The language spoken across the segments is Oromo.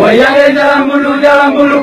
Wayane jalan bulu.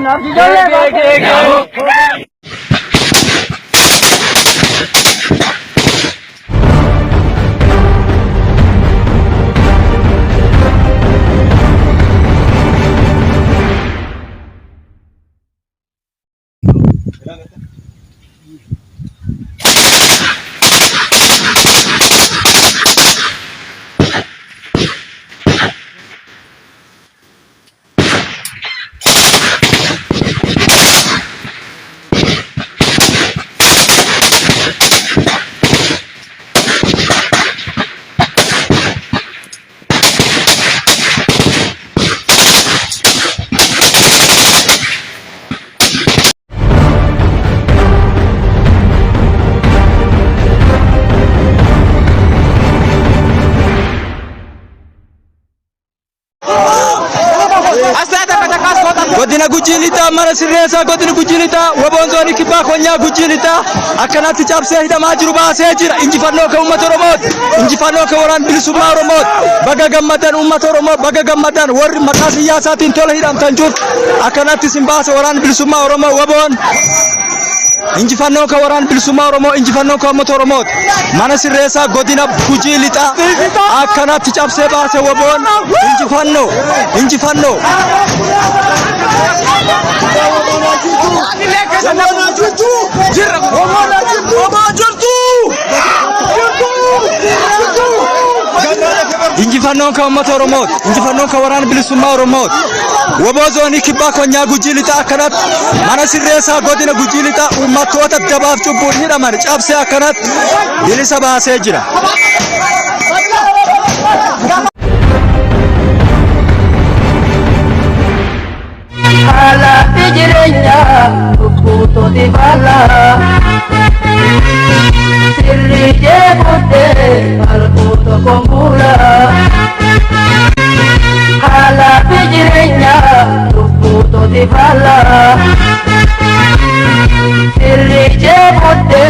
Godina Gujilita mana sirreessa godina Gujilita wabonzooni kibbaa konyaa Gujilita akkanatti cabsee hidhamaa jiru baasee jira injifannoo kan uummata Oromooti injifannoo kan waraana bilisummaa Oromooti baga gammadan uummata Oromoo baga gammadan warri maqaa siyaasaatiin tola hidhamtan jirtu akkanatti sin baase waraana bilisummaa Oromoo waboon injifannoo kan waraana bilisummaa Oromoo injifannoo kan uummata Oromooti mana sirreessa godina Gujilita akkanatti cabsee baase waboon injifannoo injifannoo kan uummata Oromooti injifannoo kan waraana bilisummaa Oromooti wabozooni kibbaa konyaa Gujilita akkanatti mana sirreessaa godina Gujilita uummattoota dabaaf cubbuun hidhaman cabsee akkanatti bilisa baasee jira. Hala jirenya kuto di bala sirri jebute al kuto kumbula hala jirenya kuto di bala sirri jebute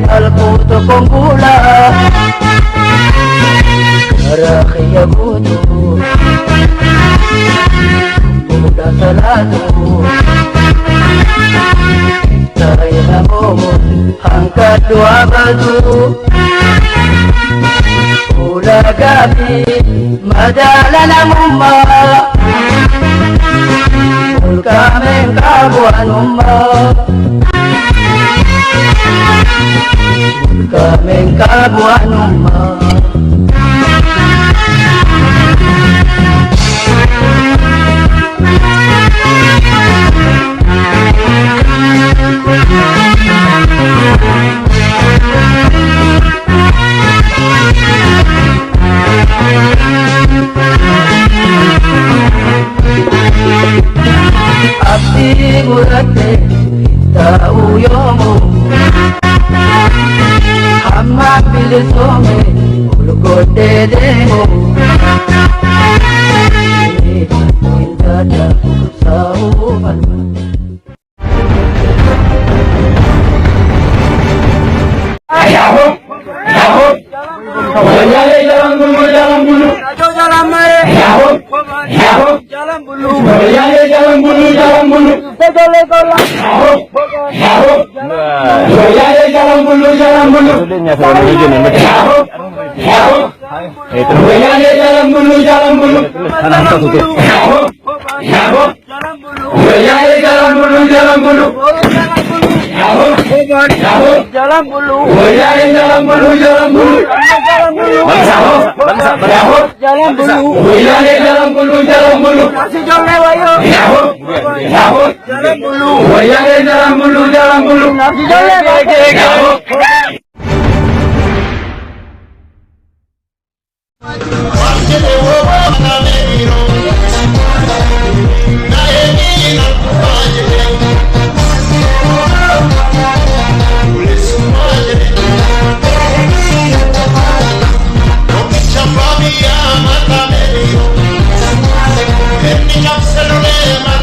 al kuto kumbula karakhiya kuto Buddha salatu Saya mohon angkat doa batu Ula gabi madalana mumma Ulka mengkabuan umma Ulka mengkabuan umma Abdi murate tahu yomu Hamma bilisome ulgote demo Indada sauman Jalan bulu. Jalan bulu. Celular